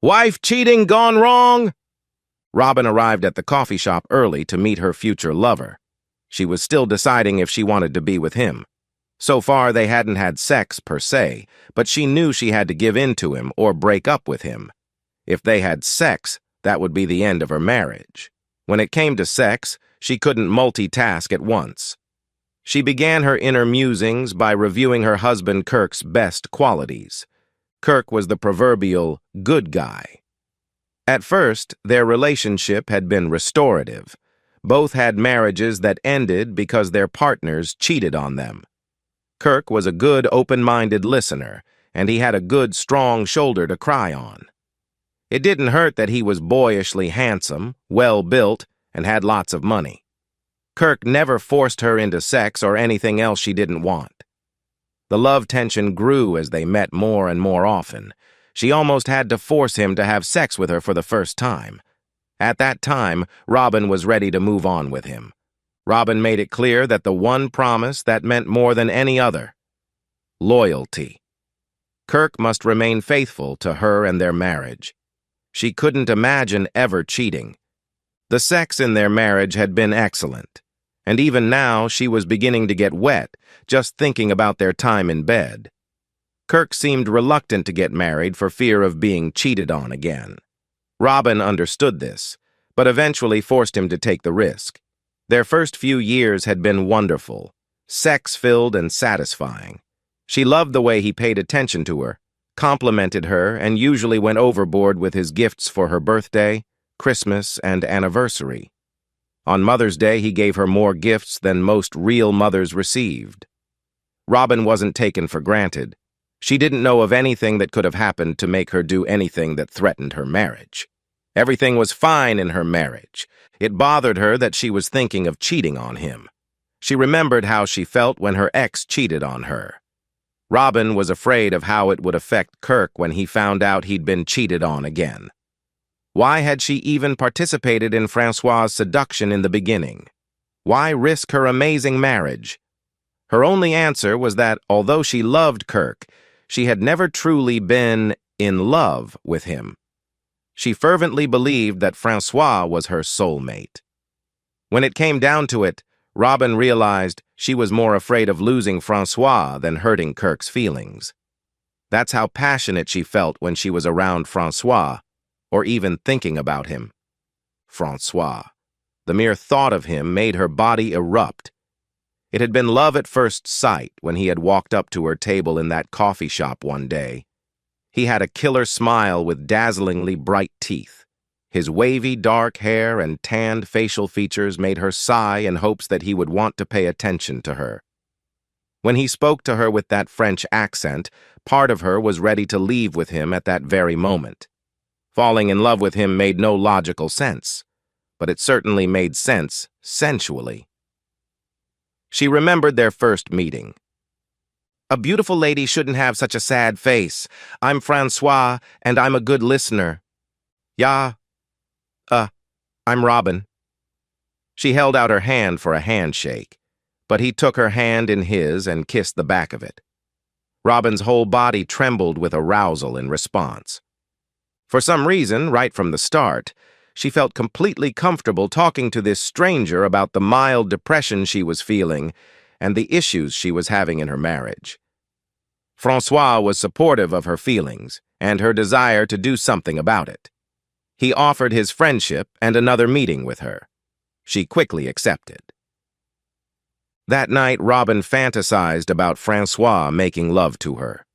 Wife cheating gone wrong? Robin arrived at the coffee shop early to meet her future lover. She was still deciding if she wanted to be with him. So far, they hadn't had sex per se, but she knew she had to give in to him or break up with him. If they had sex, that would be the end of her marriage. When it came to sex, she couldn't multitask at once. She began her inner musings by reviewing her husband Kirk's best qualities. Kirk was the proverbial good guy. At first, their relationship had been restorative. Both had marriages that ended because their partners cheated on them. Kirk was a good, open-minded listener, and he had a good, strong shoulder to cry on. It didn't hurt that he was boyishly handsome, well-built, and had lots of money. Kirk never forced her into sex or anything else she didn't want. The love tension grew as they met more and more often. She almost had to force him to have sex with her for the first time. At that time, Robin was ready to move on with him. Robin made it clear that the one promise that meant more than any other: loyalty. Kirk must remain faithful to her and their marriage. She couldn't imagine ever cheating. The sex in their marriage had been excellent, and even now she was beginning to get wet just thinking about their time in bed. Kirk seemed reluctant to get married for fear of being cheated on again. Robin understood this, but eventually forced him to take the risk. Their first few years had been wonderful, sex-filled and satisfying. She loved the way he paid attention to her, complimented her, and usually went overboard with his gifts for her birthday, Christmas, and anniversary. On Mother's Day, he gave her more gifts than most real mothers received. Robin wasn't taken for granted. She didn't know of anything that could have happened to make her do anything that threatened her marriage. Everything was fine in her marriage. It bothered her that she was thinking of cheating on him. She remembered how she felt when her ex cheated on her. Robin was afraid of how it would affect Kirk when he found out he'd been cheated on again. Why had she even participated in Francois' seduction in the beginning? Why risk her amazing marriage? Her only answer was that, although she loved Kirk, she had never truly been in love with him. She fervently believed that Francois was her soulmate. When it came down to it, Robin realized she was more afraid of losing Francois than hurting Kirk's feelings. That's how passionate she felt when she was around Francois, or even thinking about him. Francois. The mere thought of him made her body erupt. It had been love at first sight when he had walked up to her table in that coffee shop one day. He had a killer smile with dazzlingly bright teeth. His wavy, dark hair and tanned facial features made her sigh in hopes that he would want to pay attention to her. When he spoke to her with that French accent, part of her was ready to leave with him at that very moment. Falling in love with him made no logical sense, but it certainly made sense sensually. She remembered their first meeting. "A beautiful lady shouldn't have such a sad face. I'm Francois, and I'm a good listener." "Yeah, I'm Robin." She held out her hand for a handshake, but he took her hand in his and kissed the back of it. Robin's whole body trembled with arousal in response. For some reason, right from the start, she felt completely comfortable talking to this stranger about the mild depression she was feeling and the issues she was having in her marriage. Francois was supportive of her feelings and her desire to do something about it. He offered his friendship and another meeting with her. She quickly accepted. That night, Robin fantasized about Francois making love to her.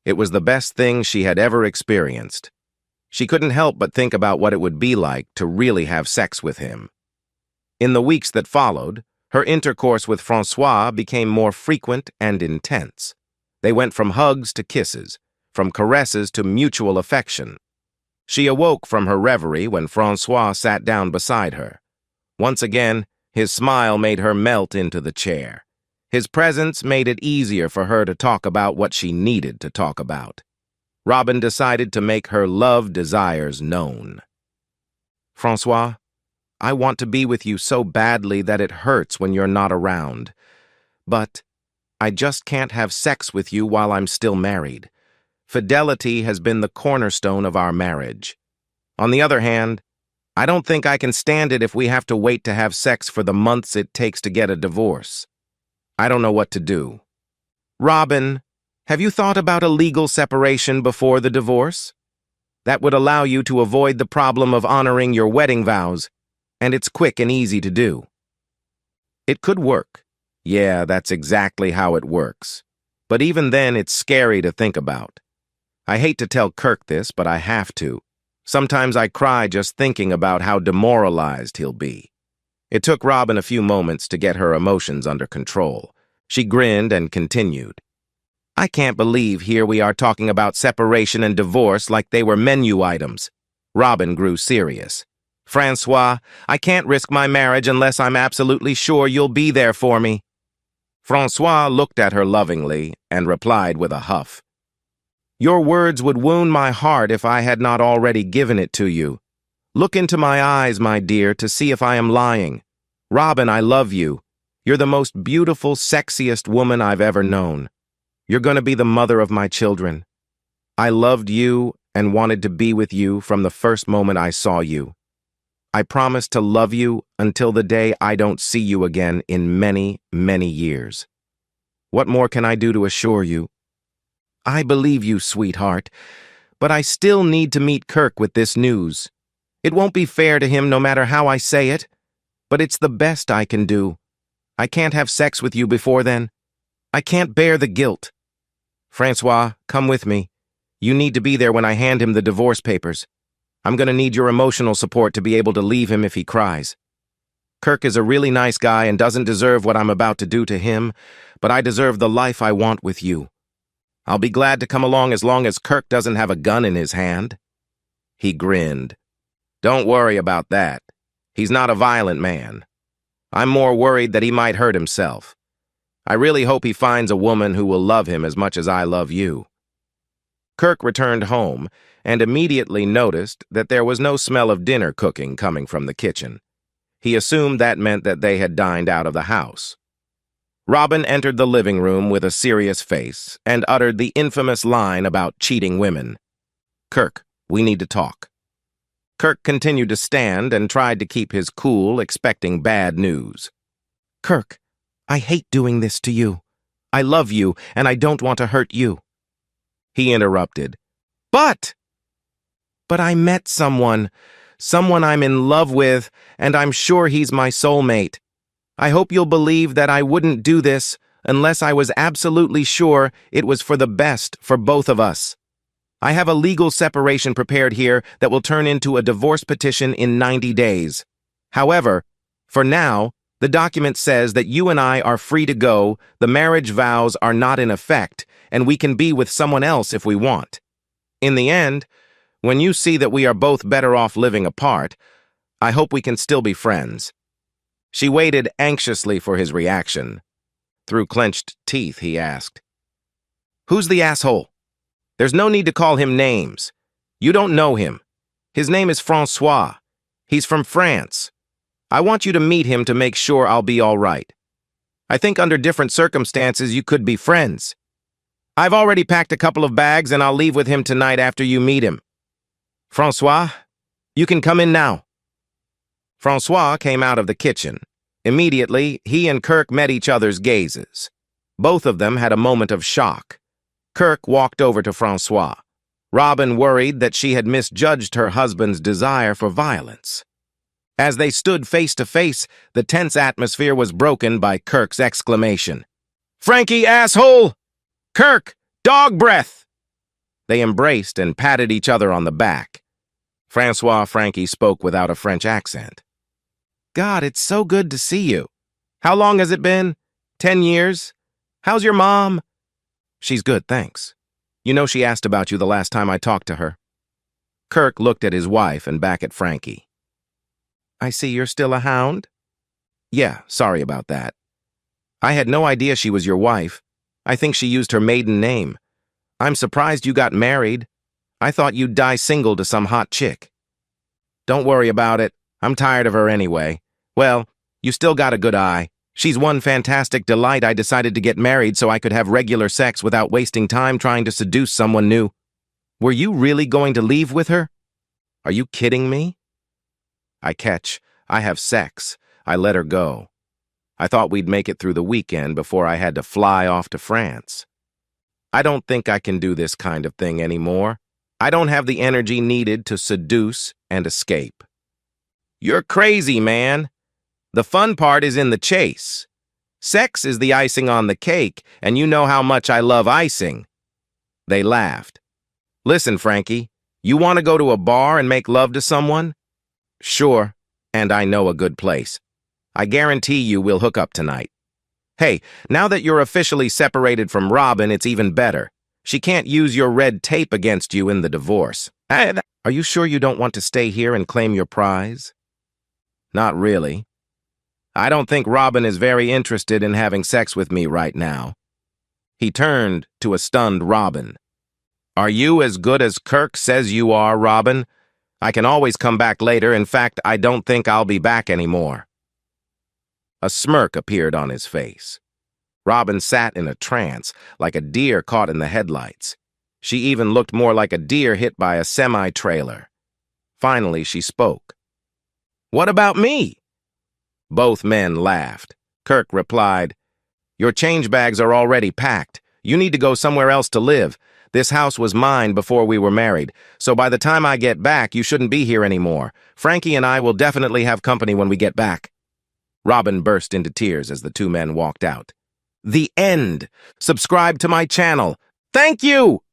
It was the best thing she had ever experienced. She couldn't help but think about what it would be like to really have sex with him. In the weeks that followed, her intercourse with Francois became more frequent and intense. They went from hugs to kisses, from caresses to mutual affection. She awoke from her reverie when Francois sat down beside her. Once again, his smile made her melt into the chair. His presence made it easier for her to talk about what she needed to talk about. Robin decided to make her love desires known. "Francois, I want to be with you so badly that it hurts when you're not around. But I just can't have sex with you while I'm still married. Fidelity has been the cornerstone of our marriage. On the other hand, I don't think I can stand it if we have to wait to have sex for the months it takes to get a divorce. I don't know what to do. Robin, have you thought about a legal separation before the divorce? That would allow you to avoid the problem of honoring your wedding vows, and it's quick and easy to do. It could work. Yeah, that's exactly how it works. But even then, it's scary to think about. I hate to tell Kirk this, but I have to. Sometimes I cry just thinking about how demoralized he'll be. It took Robin a few moments to get her emotions under control. She grinned and continued. I can't believe here we are talking about separation and divorce like they were menu items. Robin grew serious. Francois, I can't risk my marriage unless I'm absolutely sure you'll be there for me. Francois looked at her lovingly and replied with a huff. Your words would wound my heart if I had not already given it to you. Look into my eyes, my dear, to see if I am lying. Robin, I love you. You're the most beautiful, sexiest woman I've ever known. You're going to be the mother of my children. I loved you and wanted to be with you from the first moment I saw you. I promise to love you until the day I don't see you again in many, many years. What more can I do to assure you? I believe you, sweetheart, but I still need to meet Kirk with this news. It won't be fair to him no matter how I say it, but it's the best I can do. I can't have sex with you before then. I can't bear the guilt. Francois, come with me. You need to be there when I hand him the divorce papers. I'm going to need your emotional support to be able to leave him if he cries. Kirk is a really nice guy and doesn't deserve what I'm about to do to him, but I deserve the life I want with you. I'll be glad to come along as long as Kirk doesn't have a gun in his hand. He grinned. Don't worry about that. He's not a violent man. I'm more worried that he might hurt himself. I really hope he finds a woman who will love him as much as I love you. Kirk returned home and immediately noticed that there was no smell of dinner cooking coming from the kitchen. He assumed that meant that they had dined out of the house. Robin entered the living room with a serious face and uttered the infamous line about cheating women. Kirk, we need to talk. Kirk continued to stand and tried to keep his cool, expecting bad news. Kirk, I hate doing this to you. I love you, and I don't want to hurt you. He interrupted. But I met someone I'm in love with, and I'm sure he's my soulmate. I hope you'll believe that I wouldn't do this unless I was absolutely sure it was for the best for both of us. I have a legal separation prepared here that will turn into a divorce petition in 90 days. However, for now, the document says that you and I are free to go, the marriage vows are not in effect, and we can be with someone else if we want. In the end, when you see that we are both better off living apart, I hope we can still be friends. She waited anxiously for his reaction. Through clenched teeth, he asked, Who's the asshole? There's no need to call him names. You don't know him. His name is Francois. He's from France. I want you to meet him to make sure I'll be all right. I think under different circumstances you could be friends. I've already packed a couple of bags and I'll leave with him tonight after you meet him. Francois, you can come in now. Francois came out of the kitchen. Immediately, he and Kirk met each other's gazes. Both of them had a moment of shock. Kirk walked over to Francois. Robin worried that she had misjudged her husband's desire for violence. As they stood face to face, the tense atmosphere was broken by Kirk's exclamation. Frankie, asshole! Kirk, dog breath! They embraced and patted each other on the back. Frankie spoke without a French accent. God, it's so good to see you. How long has it been? 10 years? How's your mom? She's good, thanks. You know she asked about you the last time I talked to her. Kirk looked at his wife and back at Frankie. I see you're still a hound? Yeah, sorry about that. I had no idea she was your wife. I think she used her maiden name. I'm surprised you got married. I thought you'd die single to some hot chick. Don't worry about it. I'm tired of her anyway. Well, you still got a good eye. She's one fantastic delight. I decided to get married so I could have regular sex without wasting time trying to seduce someone new. Were you really going to leave with her? Are you kidding me? I have sex. I let her go. I thought we'd make it through the weekend before I had to fly off to France. I don't think I can do this kind of thing anymore. I don't have the energy needed to seduce and escape. You're crazy, man. The fun part is in the chase. Sex is the icing on the cake, and you know how much I love icing. They laughed. Listen, Frankie, you want to go to a bar and make love to someone? Sure, and I know a good place. I guarantee you we'll hook up tonight. Hey, now that you're officially separated from Robin, it's even better. She can't use your red tape against you in the divorce. Are you sure you don't want to stay here and claim your prize? Not really. I don't think Robin is very interested in having sex with me right now. He turned to a stunned Robin. Are you as good as Kirk says you are, Robin? I can always come back later. In fact, I don't think I'll be back anymore. A smirk appeared on his face. Robin sat in a trance, like a deer caught in the headlights. She even looked more like a deer hit by a semi-trailer. Finally, she spoke. What about me? Both men laughed. Kirk replied, Your change bags are already packed. You need to go somewhere else to live. This house was mine before we were married, so by the time I get back, you shouldn't be here anymore. Frankie and I will definitely have company when we get back. Robin burst into tears as the two men walked out. The end. Subscribe to my channel. Thank you!